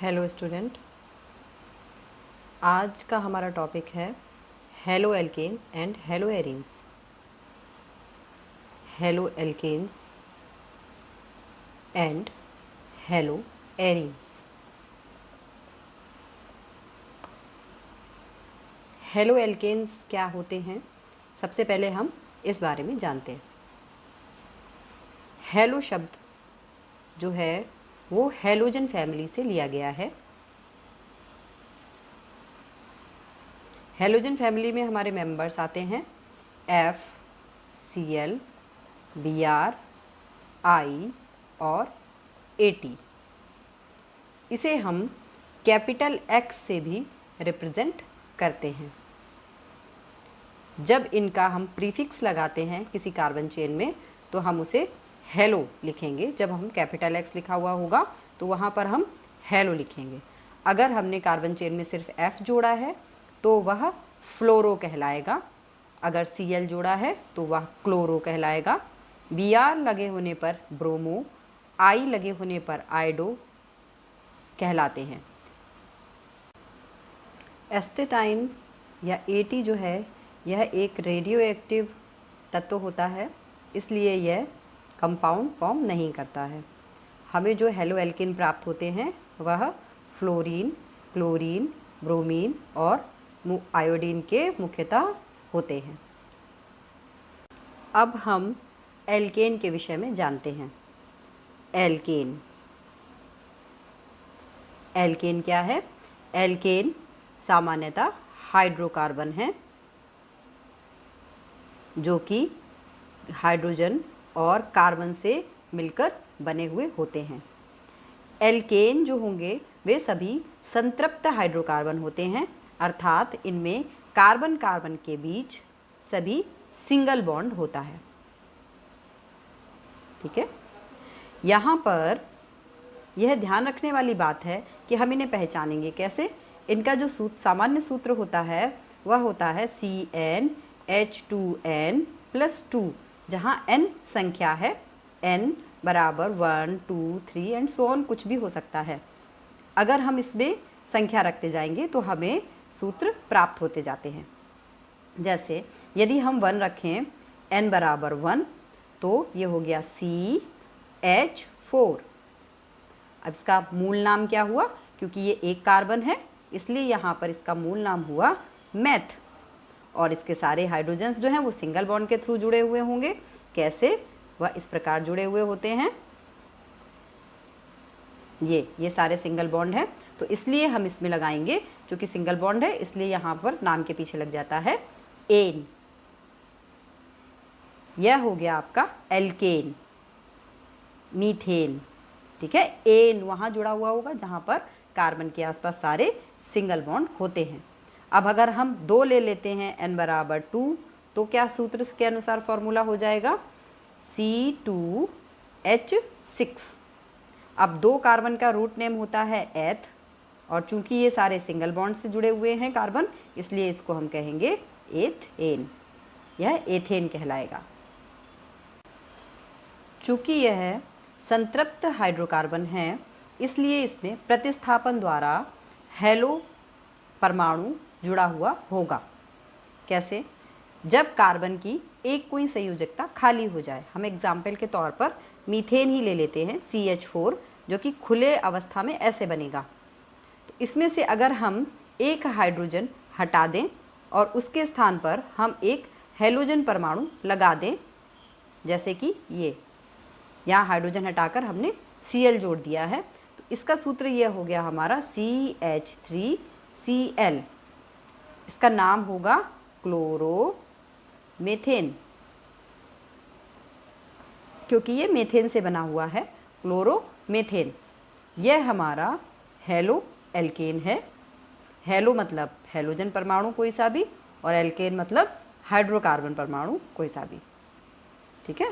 Hello student, आज का हमारा टॉपिक है haloalkanes and haloarenes. Haloalkanes and haloarenes. Haloalkanes क्या होते हैं, सबसे पहले हम इस बारे में जानते हैं। हेलो शब्द जो है वो हेलोजन फैमिली से लिया गया है। हेलोजन फैमिली में हमारे मेंबर्स आते हैं F, Cl, Br, I और At। इसे हम कैपिटल X से भी रिप्रेजेंट करते हैं। जब इनका हम प्रीफिक्स लगाते हैं किसी कार्बन चेन में तो हम उसे हेलो लिखेंगे। जब हम कैपिटल X लिखा हुआ होगा तो वहाँ पर हम हेलो लिखेंगे। अगर हमने कार्बन चेन में सिर्फ F जोड़ा है तो वह फ्लोरो कहलाएगा। अगर Cl जोड़ा है तो वह क्लोरो कहलाएगा। Br लगे होने पर ब्रोमो, I लगे होने पर आयोडो कहलाते हैं। एस्टेटाइन या At जो है यह एक रेडियो एक्टिव तत्व होता है, इसलिए यह कंपाउंड फॉर्म नहीं करता है। हमें जो हेलो एल्केन प्राप्त होते हैं वह फ्लोरीन, क्लोरीन, ब्रोमीन और आयोडीन के मुख्यतः होते हैं। अब हम एल्केन के विषय में जानते हैं। एल्केन एल्केन क्या है? एल्केन सामान्यतः हाइड्रोकार्बन है जो कि हाइड्रोजन और कार्बन से मिलकर बने हुए होते हैं। एल्केन जो होंगे वे सभी संतृप्त हाइड्रोकार्बन होते हैं, अर्थात इनमें कार्बन कार्बन के बीच सभी सिंगल बॉन्ड होता है। ठीक है, यहाँ पर यह ध्यान रखने वाली बात है कि हम इन्हें पहचानेंगे कैसे। इनका जो सामान्य सूत्र होता है वह होता है CnH2n+2, जहाँ n संख्या है, n बराबर 1, 2, 3 एंड सो ऑन कुछ भी हो सकता है। अगर हम इसमें संख्या रखते जाएंगे तो हमें सूत्र प्राप्त होते जाते हैं। जैसे यदि हम 1 रखें, n बराबर 1, तो ये हो गया CH4। अब इसका मूल नाम क्या हुआ? क्योंकि ये एक कार्बन है इसलिए यहाँ पर इसका मूल नाम हुआ मैथ। और इसके सारे हाइड्रोजन्स जो हैं वो सिंगल बॉन्ड के थ्रू जुड़े हुए होंगे। कैसे? वह इस प्रकार जुड़े हुए होते हैं, ये सारे सिंगल बॉन्ड हैं, तो इसलिए हम इसमें लगाएंगे, क्योंकि सिंगल बॉन्ड है इसलिए यहाँ पर नाम के पीछे लग जाता है एन। यह हो गया आपका एल्केन। मीथेन, ठीक है, एन वहाँ जुड़ा हुआ होगा जहाँ पर कार्बन के आसपास सारे सिंगल बॉन्ड होते हैं। अब अगर हम 2 ले लेते हैं, n बराबर 2, तो क्या सूत्र के अनुसार फॉर्मूला हो जाएगा C2H6। अब 2 कार्बन का रूट नेम होता है एथ, और चूंकि ये सारे सिंगल बॉन्ड से जुड़े हुए हैं कार्बन, इसलिए इसको हम कहेंगे एथेन। यह एथेन कहलाएगा। चूंकि यह संतृप्त हाइड्रोकार्बन है इसलिए इसमें प्रतिस्थापन द्वारा हेलो परमाणु जुड़ा हुआ होगा। कैसे? जब कार्बन की एक कोई संयोजकता खाली हो जाए। हम एग्जाम्पल के तौर पर मीथेन ही ले लेते हैं, CH4, जो कि खुले अवस्था में ऐसे बनेगा। तो इसमें से अगर हम एक हाइड्रोजन हटा दें और उसके स्थान पर हम एक हेलोजन परमाणु लगा दें, जैसे कि ये यहाँ हाइड्रोजन हटाकर हमने Cl जोड़ दिया है, तो इसका सूत्र यह हो गया हमारा CH3Cl। इसका नाम होगा क्लोरोमेथेन, क्योंकि ये मेथेन से बना हुआ है, क्लोरोमेथेन। यह हमारा हेलो एल्केन है। हेलो मतलब हेलोजन परमाणु कोई सा भी, और एल्केन मतलब हाइड्रोकार्बन परमाणु कोई सा भी। ठीक है,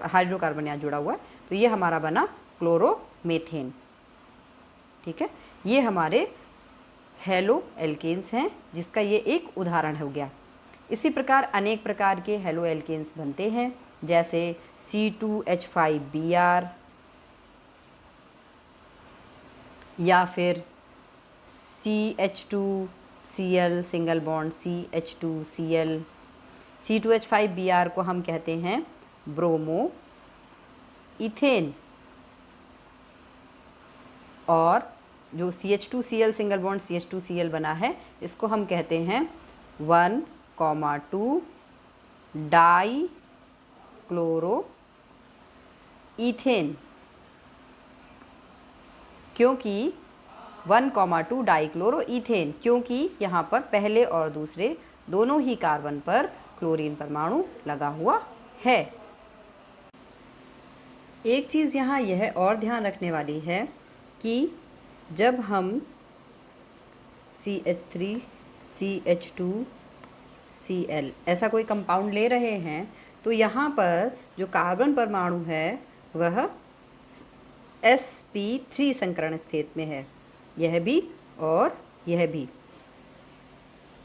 हाइड्रोकार्बन यहाँ जुड़ा हुआ है, तो ये हमारा बना क्लोरोमेथेन। ठीक है, ये हमारे हेलो एल्केन्स हैं, जिसका ये एक उदाहरण हो गया। इसी प्रकार अनेक प्रकार के हेलो एल्केन्स बनते हैं, जैसे C2H5Br, या फिर CH2Cl single bond CH2Cl, C2H5Br को हम कहते हैं ब्रोमो इथेन, और जो CH2Cl सिंगल बॉन्ड CH2Cl बना है इसको हम कहते हैं 1,2 डाई क्लोरो इथेन, क्योंकि 1,2 डाइक्लोरो इथेन, क्योंकि यहाँ पर पहले और दूसरे दोनों ही कार्बन पर क्लोरीन परमाणु लगा हुआ है। एक चीज़ यहाँ यह और ध्यान रखने वाली है कि जब हम CH3 CH2Cl ऐसा कोई कंपाउंड ले रहे हैं तो यहाँ पर जो कार्बन परमाणु है वह sp3 संकरण स्थिति में है, यह भी और यह भी,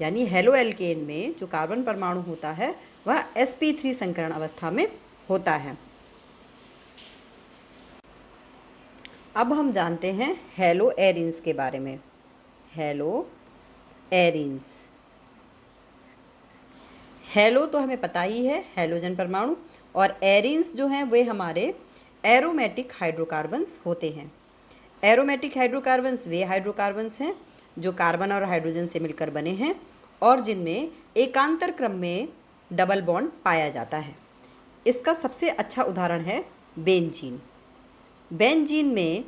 यानी हेलो एल्केन में जो कार्बन परमाणु होता है वह sp3 संकरण अवस्था में होता है। अब हम जानते हैं हेलो एरिन्स के बारे में। हेलो एरिन्स, हेलो तो हमें पता ही है हेलोजन परमाणु, और एरिन्स जो हैं वे हमारे एरोमेटिक हाइड्रोकार्बन्स होते हैं। एरोमेटिक हाइड्रोकार्बन्स वे हाइड्रोकार्बन्स हैं जो कार्बन और हाइड्रोजन से मिलकर बने हैं और जिनमें एकांतर क्रम में डबल बॉन्ड पाया जाता है। इसका सबसे अच्छा उदाहरण है बेंजीन। बेंजीन में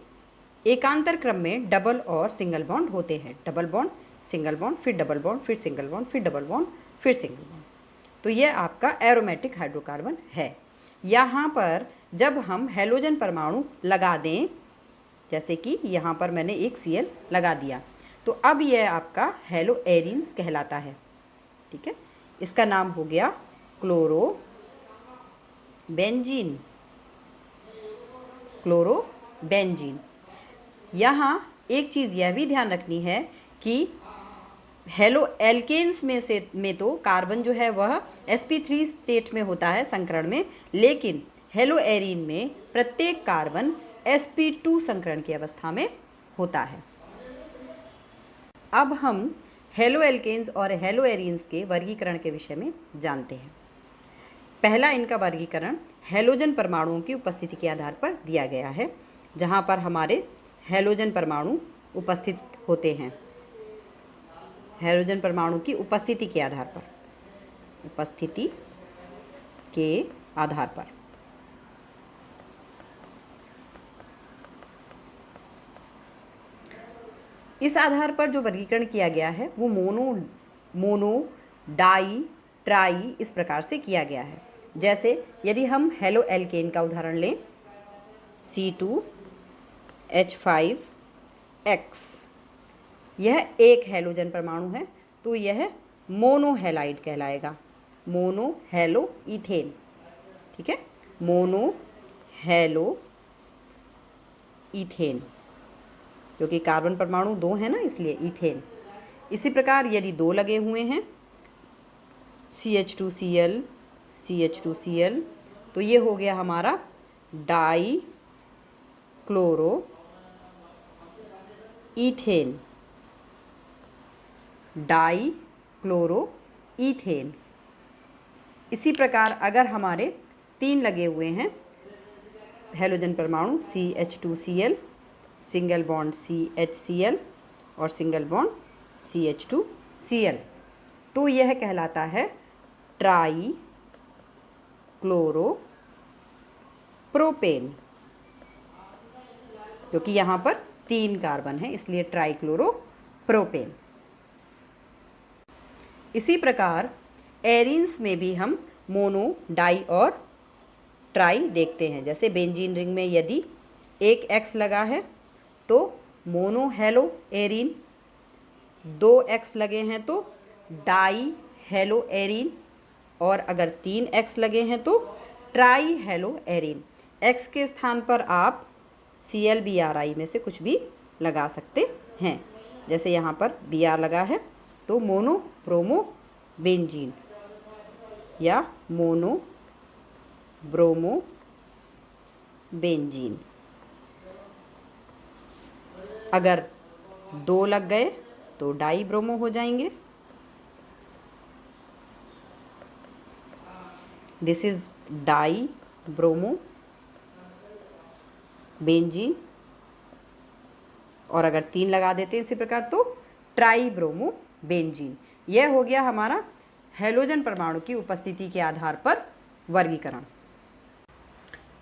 एकांतर क्रम में डबल और सिंगल बॉन्ड होते हैं, डबल बॉन्ड सिंगल बॉन्ड फिर डबल बॉन्ड फिर सिंगल बॉन्ड फिर डबल बॉन्ड फिर सिंगल बॉन्ड, तो यह आपका एरोमेटिक हाइड्रोकार्बन है। यहाँ पर जब हम हेलोजन परमाणु लगा दें, जैसे कि यहाँ पर मैंने एक Cl लगा दिया, तो अब यह आपका हेलो एरिन्स कहलाता है। ठीक है, इसका नाम हो गया क्लोरो बेंजीन। Chloro benzene. यहाँ एक चीज़ यह भी ध्यान रखनी है कि हेलो एल्केन्स में तो कार्बन जो है वह sp3 स्टेट में होता है संकरण में, लेकिन हेलो एरीन में प्रत्येक कार्बन sp2 संकरण की अवस्था में होता है। अब हम हेलो एल्केन्स और हेलो एरीन्स के वर्गीकरण के विषय में जानते हैं। पहला इनका वर्गीकरण हेलोजन परमाणुओं की उपस्थिति के आधार पर दिया गया है, जहाँ पर हमारे हेलोजन परमाणु उपस्थित होते हैं। हेलोजन परमाणु की उपस्थिति के आधार पर, उपस्थिति के आधार पर। इस आधार पर जो वर्गीकरण किया गया है वो मोनो, डाई, ट्राई इस प्रकार से किया गया है। जैसे यदि हम हेलो एल्केन का उदाहरण लें, C2H5X, यह एक हेलोजन परमाणु है तो यह मोनो हैलाइड कहलाएगा, मोनो हेलो इथेन। ठीक है, मोनो हेलो इथेन, क्योंकि कार्बन परमाणु दो है ना इसलिए इथेन। इसी प्रकार यदि दो लगे हुए हैं CH2Cl CH2Cl, तो ये हो गया हमारा die chloro ethane, die chloro ethane. इसी प्रकार अगर हमारे तीन लगे हुए हैं हेलोजन परमाणु CH2Cl सिंगल बॉन्ड CHCl और सिंगल बॉन्ड CH2Cl, तो यह कहलाता है ट्राई क्लोरो प्रोपेन, क्योंकि यहाँ पर तीन कार्बन है इसलिए ट्राई क्लोरो प्रोपेन। इसी प्रकार एरीन्स में भी हम मोनो, डाई और ट्राई देखते हैं। जैसे बेंजीन रिंग में यदि एक X लगा है तो मोनो हेलो एरीन, दो X लगे हैं तो डाई हेलो एरीन, और अगर तीन X लगे हैं तो ट्राई हेलो एरीन। X के स्थान पर आप ClBrI में से कुछ भी लगा सकते हैं। जैसे यहाँ पर Br लगा है तो मोनो ब्रोमो बेंजीन या मोनो ब्रोमो बेंजीन। अगर 2 लग गए तो डाई ब्रोमो हो जाएंगे। This is die bromo benzene. और अगर 3 लगा देते हैं इसी प्रकार तो ट्राई ब्रोमो बेंजीन। यह हो गया हमारा हैलोजन परमाणु की उपस्थिति के आधार पर वर्गीकरण।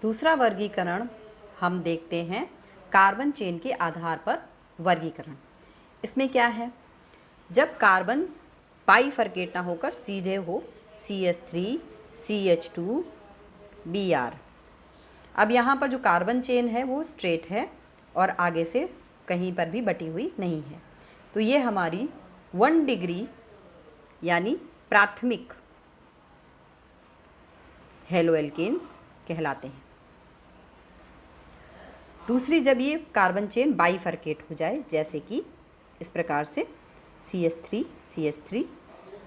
दूसरा वर्गीकरण हम देखते हैं कार्बन चेन के आधार पर वर्गीकरण। इसमें क्या है, जब कार्बन बाइफरकेट ना होकर सीधे हो CH3 CH2 Br। अब यहाँ पर जो कार्बन चेन है वो स्ट्रेट है और आगे से कहीं पर भी बटी हुई नहीं है, तो ये हमारी 1 डिग्री यानी प्राथमिक हेलोएल्केन्स कहलाते हैं। दूसरी, जब ये कार्बन चेन बाइफरकेट हो जाए, जैसे कि इस प्रकार से CH3 CH3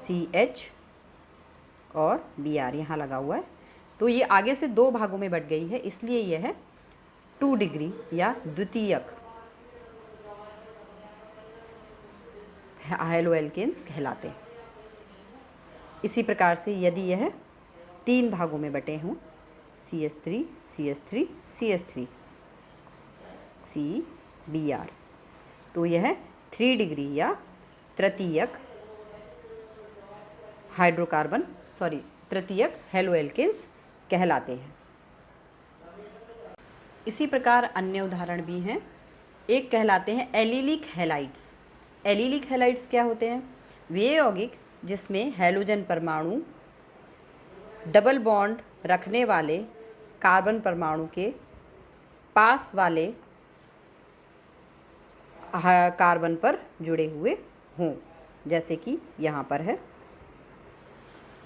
CH और Br यहाँ लगा हुआ है, तो ये आगे से 2 भागों में बट गई है, इसलिए यह 2 डिग्री या द्वितीयक हेलोएल्केन्स कहलाते हैं। इसी प्रकार से यदि यह 3 भागों में बटे हों, CH3 CH3 CH3 CBr, तो यह 3 डिग्री या तृतीयक तृतीयक हेलोएल्केन्स कहलाते हैं। इसी प्रकार अन्य उदाहरण भी हैं। एक कहलाते हैं एलिलिक हैलाइड्स। एलिलिक हैलाइड्स क्या होते हैं? वे यौगिक जिसमें हैलोजन परमाणु डबल बॉन्ड रखने वाले कार्बन परमाणु के पास वाले कार्बन पर जुड़े हुए हों, जैसे कि यहाँ पर है।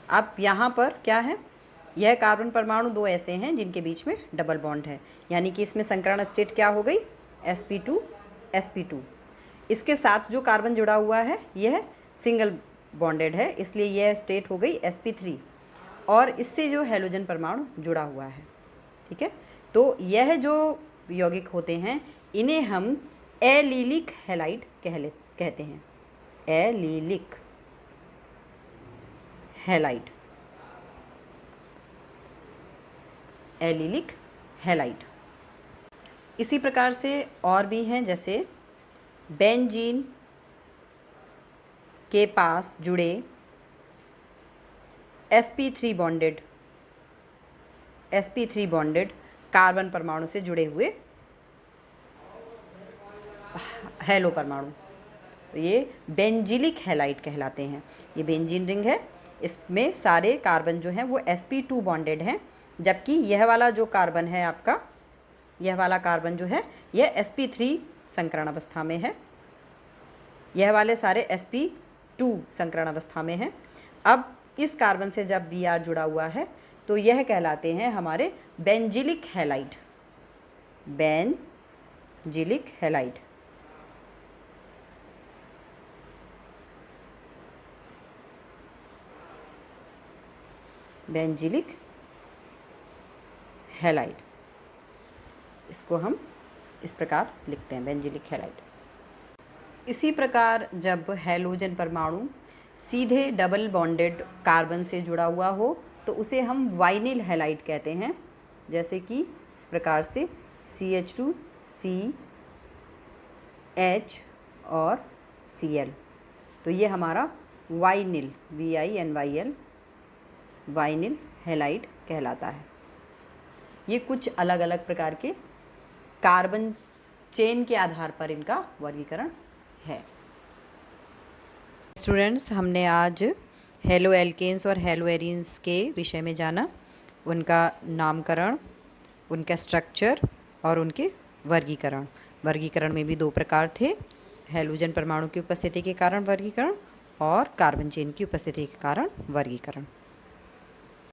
अब यहाँ पर क्या है, यह कार्बन परमाणु 2 ऐसे हैं जिनके बीच में डबल बॉन्ड है, यानी कि इसमें संकरण स्टेट क्या हो गई, sp2 sp2। इसके साथ जो कार्बन जुड़ा हुआ है यह सिंगल बॉन्डेड है, इसलिए यह स्टेट हो गई sp3, और इससे जो हैलोजन परमाणु जुड़ा हुआ है, ठीक है। तो यह जो यौगिक होते हैं इन्हें हम एलिलिक हैलाइड कहते हैं। Allylic halide, allylic halide. इसी प्रकार से और भी हैं, जैसे बेंजीन के पास जुड़े sp3 बॉन्डेड कार्बन परमाणु से जुड़े हुए हैलो परमाणु, तो ये बेंजिलिक हैलाइड कहलाते हैं। ये बेंजीन रिंग है, इसमें सारे कार्बन जो हैं वो sp2 बॉन्डेड हैं, जबकि यह वाला जो कार्बन है आपका, यह वाला कार्बन जो है यह sp3 संकरण अवस्था में है, यह वाले सारे sp2 संकरण अवस्था में हैं। अब इस कार्बन से जब Br जुड़ा हुआ है तो यह कहलाते हैं हमारे benzylic halide. Benzylic halide. Benzylic halide, इसको हम इस प्रकार लिखते हैं, बेंजिलिक हैलाइड। इसी प्रकार जब हैलोजन परमाणु सीधे डबल बॉन्डेड कार्बन से जुड़ा हुआ हो तो उसे हम वाइनिल हैलाइड कहते हैं, जैसे कि इस प्रकार से CH2 CH और Cl, तो ये हमारा वाइनिल VINYL वाइनिल हैलाइड कहलाता है। ये कुछ अलग अलग प्रकार के कार्बन चेन के आधार पर इनका वर्गीकरण है। स्टूडेंट्स, हमने आज हेलोएल्केन्स और हेलोएरीन्स के विषय में जाना, उनका नामकरण, उनका स्ट्रक्चर और उनके वर्गीकरण। वर्गीकरण में भी 2 प्रकार थे, हैलोजन परमाणु की उपस्थिति के कारण वर्गीकरण और कार्बन चेन की उपस्थिति के कारण वर्गीकरण।